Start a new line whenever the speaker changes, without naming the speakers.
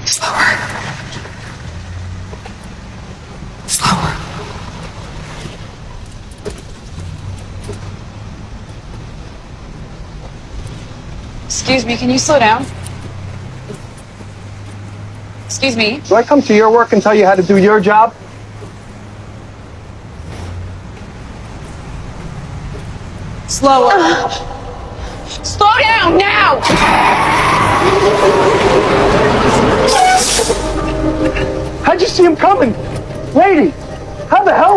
Slower. Slower.
Excuse me, can you slow down? Excuse me.
Do I come to your work and tell you how to do your job?
Slower. Slow down now!
How'd you see him coming? Lady, how the hell